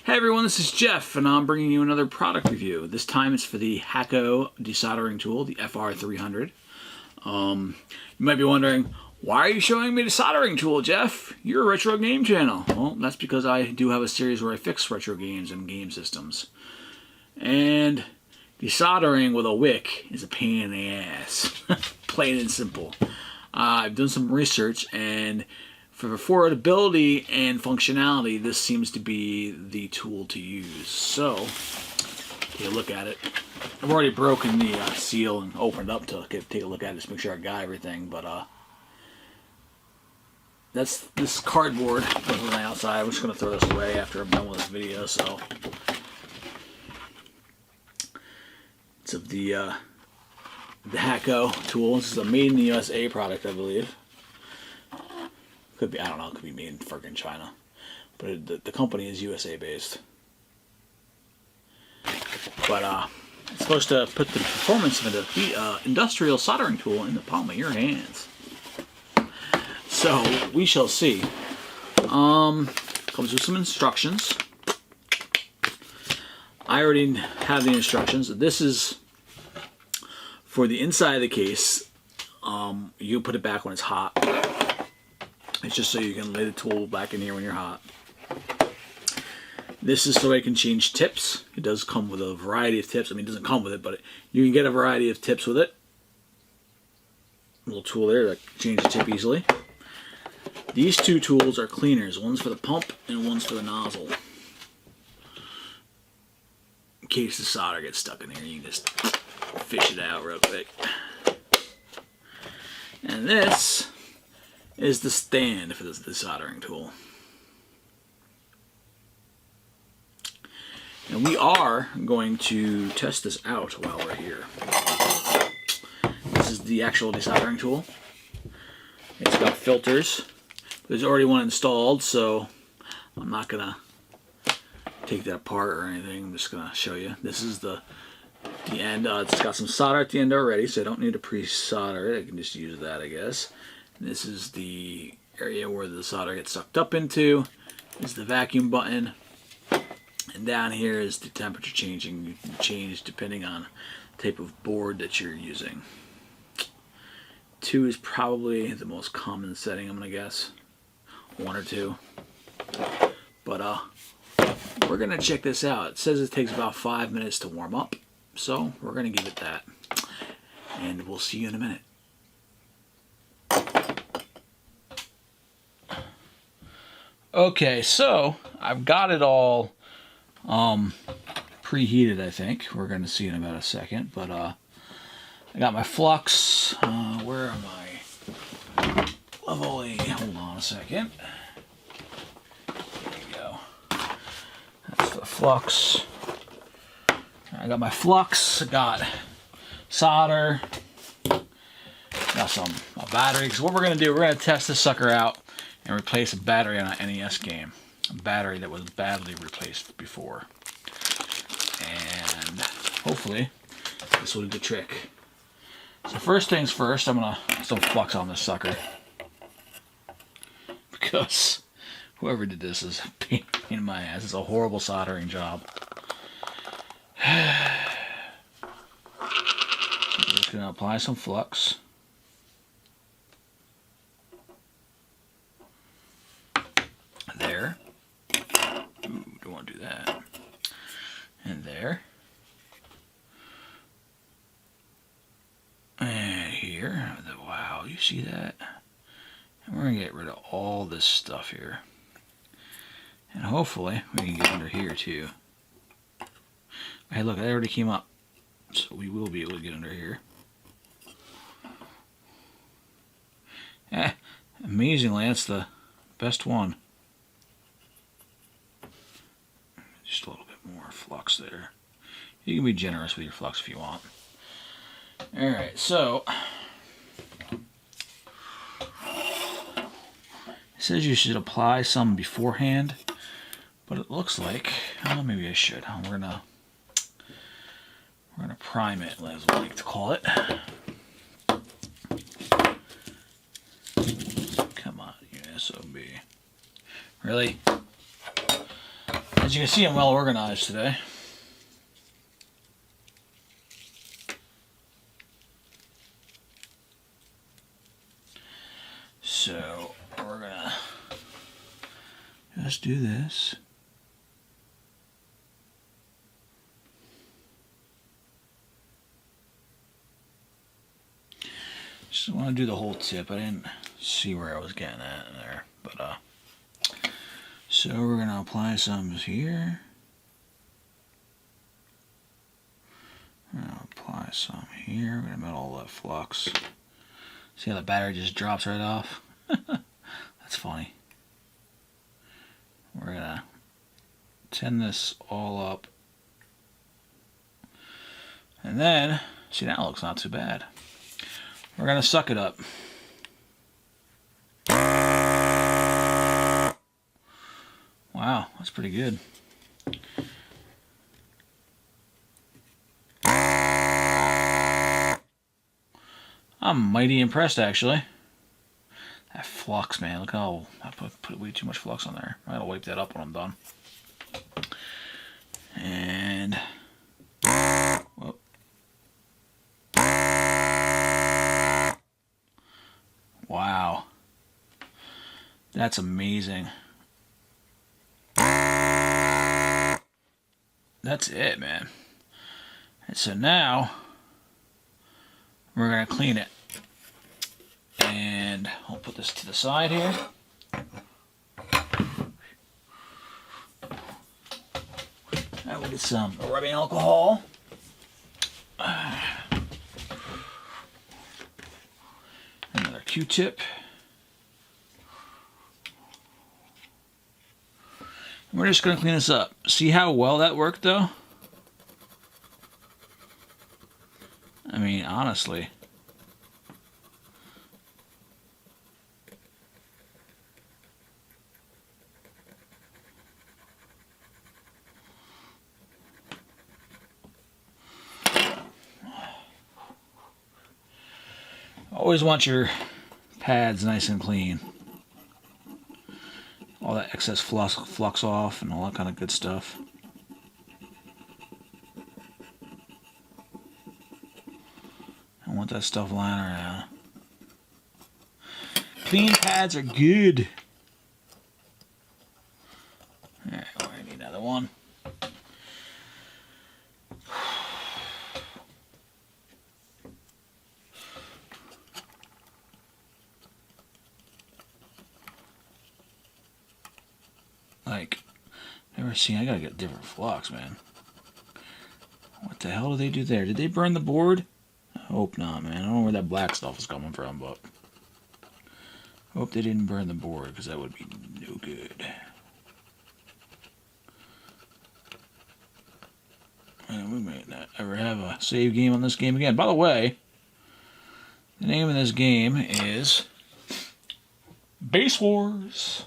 Hey everyone, this is Jeff, and I'm bringing you another product review. This time it's for the Hakko Desoldering tool, the FR300. You might be wondering, why are you showing me the soldering tool, Jeff? You're a retro game channel. Well, that's because I do have a series where I fix retro games and game systems. And desoldering with a wick is a pain in the ass. Plain and simple. I've done some research, and for affordability and functionality, this seems to be the tool to use. So, take a look at it. I've already broken the seal and opened it up to take a look at it, just make sure I got everything. But that's this cardboard on the outside. I'm just going to throw this away after I'm done with this video. So, it's of the Hakko tool. This is a made in the USA product, I believe. Could be, I don't know, it could be made in friggin' China. But the company is USA based. But it's supposed to put the performance of the industrial soldering tool in the palm of your hands. So we shall see. Comes with some instructions. I already have the instructions. This is for the inside of the case. You put it back when it's hot. It's just so you can lay the tool back in here when you're hot. This is so I can change tips. It does come with a variety of tips. I mean, it doesn't come with it, but you can get a variety of tips with it. A little tool there to change the tip easily. These two tools are cleaners. One's for the pump and one's for the nozzle. In case the solder gets stuck in here, you can just fish it out real quick. And this is the stand for the soldering tool. And we are going to test this out while we're here. This is the actual desoldering tool. It's got filters. There's already one installed, so I'm not gonna take that apart or anything. I'm just gonna show you. This is the end. It's got some solder at the end already, so I don't need to pre-solder it. I can just use that, I guess. This is the area where the solder gets sucked up into. This is the vacuum button. And down here is the temperature changing. You can change depending on the type of board that you're using. 2 is probably the most common setting, I'm going to guess. 1 or 2. But we're going to check this out. It says it takes about 5 minutes to warm up. So we're going to give it that. And we'll see you in a minute. Okay, so I've got it all preheated, I think. We're going to see in about a second. But I got my flux. Where am I? Level A. Hold on a second. There you go. That's the flux. I got my flux. I got solder. Got some battery. Because what we're going to do, we're going to test this sucker out and replace a battery on an NES game. A battery that was badly replaced before. And hopefully this will do the trick. So first things first, I'm going to put some flux on this sucker. Because whoever did this is a pain in my ass. It's a horrible soldering job. I'm just going to apply some flux. There. Ooh, don't want to do that. And there. And here. Wow, you see that? And we're going to get rid of all this stuff here. And hopefully we can get under here too. Hey, look, that already came up. So we will be able to get under here. Amazingly, that's the best one. Just a little bit more flux there. You can be generous with your flux if you want. Alright, so it says you should apply some beforehand, but it looks like, oh, maybe I should. We're gonna prime it, as we like to call it. Come on, you SOB. Really? As you can see, I'm well organized today. So we're gonna just do this. Just want to do the whole tip. I didn't see where I was getting at there, but so we're gonna apply some here. We're gonna apply some here. We're gonna melt all that flux. See how the battery just drops right off? That's funny. We're gonna tin this all up, and then see, that looks not too bad. We're gonna suck it up. Wow, that's pretty good. I'm mighty impressed, actually. That flux, man. Look how I put way too much flux on there. I gotta wipe that up when I'm done. And whoa. Wow, that's amazing. That's it, man. And so now we're gonna clean it, and I'll put this to the side here. I will get some rubbing alcohol. Another Q-tip. We're just going to clean this up. See how well that worked, though? I mean, honestly. Always want your pads nice and clean. All that excess flux off and all that kind of good stuff. I want that stuff lying around. Clean pads are good. Alright, we're gonna need another one. Like, never seen. I gotta get different flux, man. What the hell did they do there? Did they burn the board? I hope not, man. I don't know where that black stuff is coming from, but I hope they didn't burn the board, because that would be no good. And we may not ever have a save game on this game again. By the way, the name of this game is Basewars.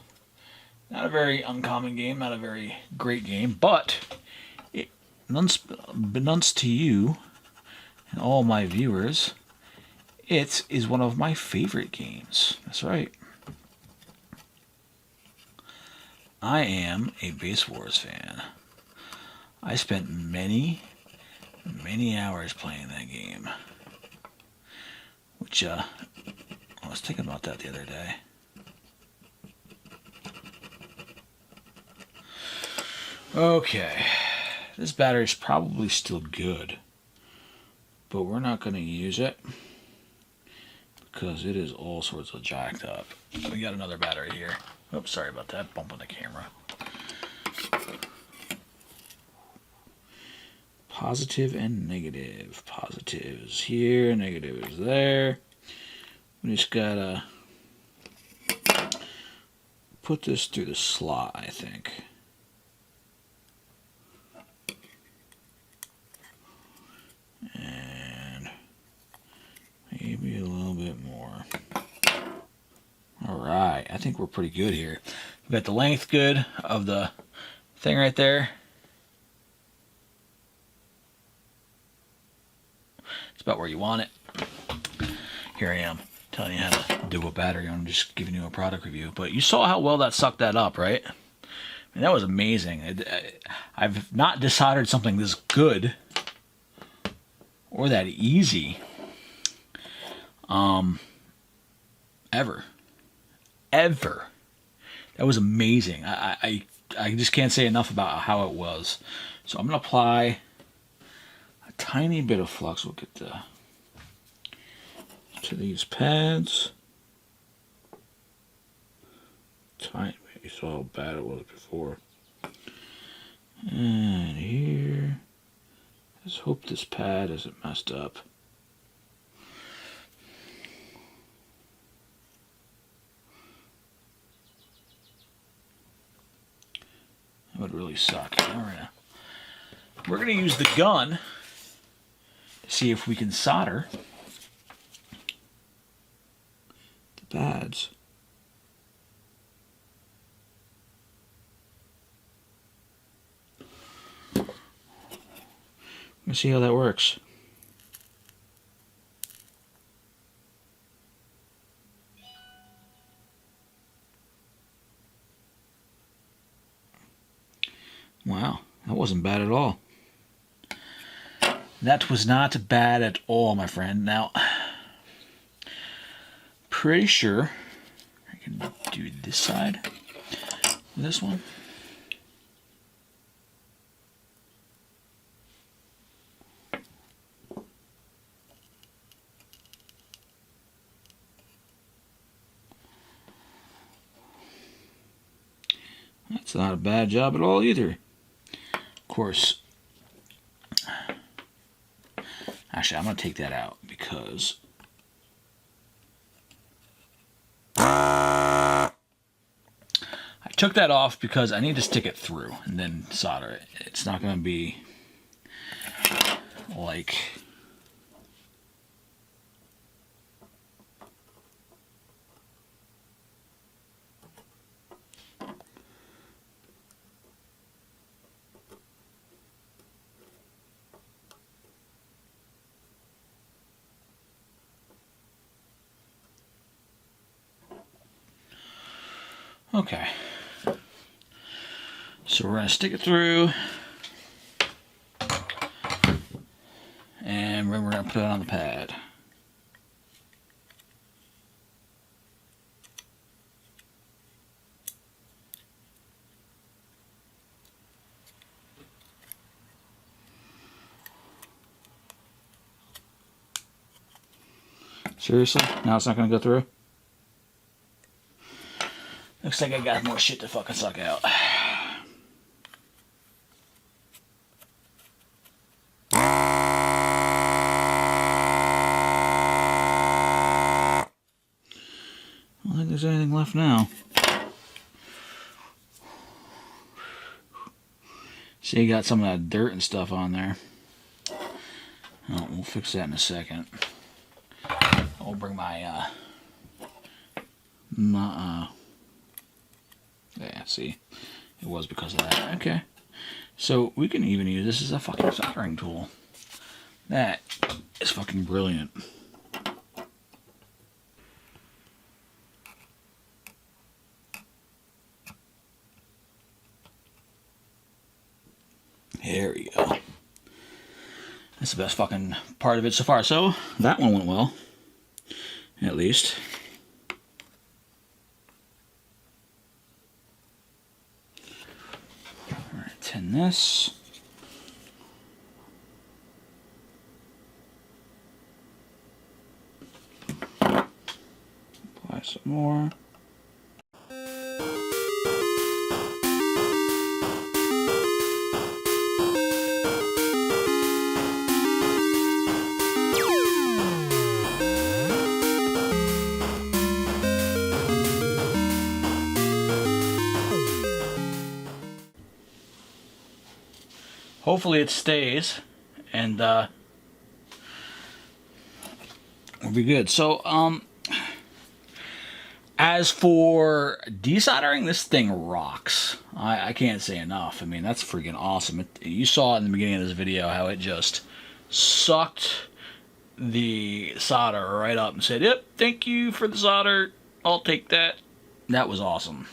Not a very uncommon game, not a very great game, but unbeknownst to you and all my viewers, it is one of my favorite games. That's right. I am a Basewars fan. I spent many hours playing that game, which I was thinking about that the other day. Okay, this battery's probably still good, but we're not going to use it because it is all sorts of jacked up. We got another battery here. Oops, sorry about that, bump on the camera. Positive and negative. Positive is here, negative is there. We just gotta put this through the slot, I think. And maybe a little bit more. Alright, I think we're pretty good here. We got the length good of the thing right there. It's about where you want it. Here I am telling you how to do a battery. I'm just giving you a product review. But you saw how well that sucked that up, right? And that was amazing. I've not desoldered something this good or that easy ever. That was amazing. I just can't say enough about how it was. So I'm going to apply a tiny bit of flux. We'll get to these pads. Tiny. You saw how bad it was before. And here. Let's hope this pad isn't messed up. That would really suck. We're gonna use the gun to see if we can solder the pads. Let's see how that works. Wow, that wasn't bad at all. That was not bad at all, my friend. Now, pretty sure I can do this side with this one. That's not a bad job at all either. Of course, actually I'm going to take that out because I took that off because I need to stick it through and then solder it. It's not going to be like okay. So we're going to stick it through and we're going to put it on the pad. Seriously? Now it's not going to go through? Looks like I got more shit to fucking suck out. I don't think there's anything left now. See, you got some of that dirt and stuff on there. Oh, we'll fix that in a second. I'll bring my, yeah, see, it was because of that. Okay, so we can even use this as a fucking soldering tool. That is fucking brilliant. There we go. That's the best fucking part of it so far. So that one went well, at least. Alright, tin this. Apply some more. Hopefully it stays, and we'll be good. So, as for desoldering, this thing rocks. I can't say enough. I mean, that's freaking awesome. You saw in the beginning of this video how it just sucked the solder right up and said, "Yep, thank you for the solder. I'll take that." That was awesome.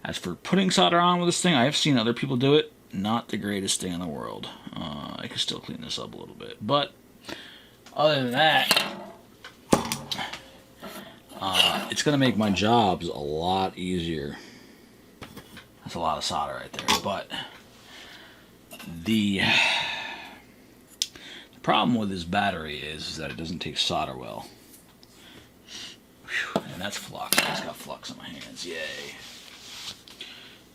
As for putting solder on with this thing, I have seen other people do it. Not the greatest thing in the world. I can still clean this up a little bit. But other than that, it's going to make my jobs a lot easier. That's a lot of solder right there. But the problem with this battery is that it doesn't take solder well. Whew, and that's flux. I just got flux on my hands. Yay.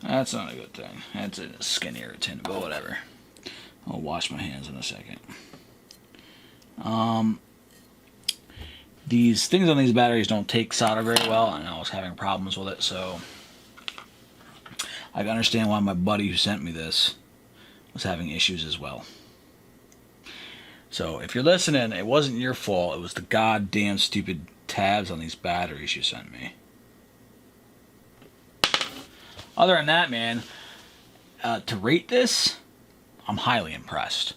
That's not a good thing. That's a skin irritant, but whatever. I'll wash my hands in a second. These things on these batteries don't take solder very well, and I was having problems with it, so I can understand why my buddy who sent me this was having issues as well. So if you're listening, it wasn't your fault. It was the goddamn stupid tabs on these batteries you sent me. Other than that, man, to rate this, I'm highly impressed.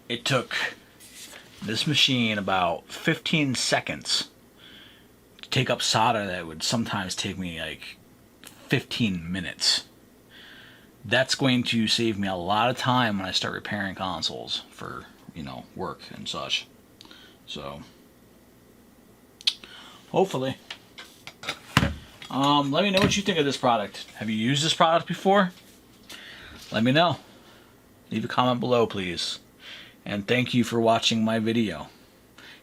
It took this machine about 15 seconds to take up solder that would sometimes take me like 15 minutes. That's going to save me a lot of time when I start repairing consoles for, you know, work and such. So, hopefully. Let me know what you think of this product. Have you used this product before? Let me know. Leave a comment below, please. And thank you for watching my video.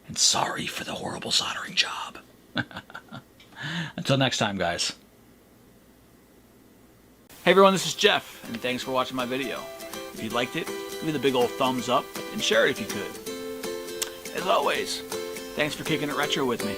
And sorry for the horrible soldering job. Until next time, guys. Hey everyone, this is Jeff, and thanks for watching my video. If you liked it, give me the big old thumbs up, and share it if you could. As always, thanks for kicking it retro with me.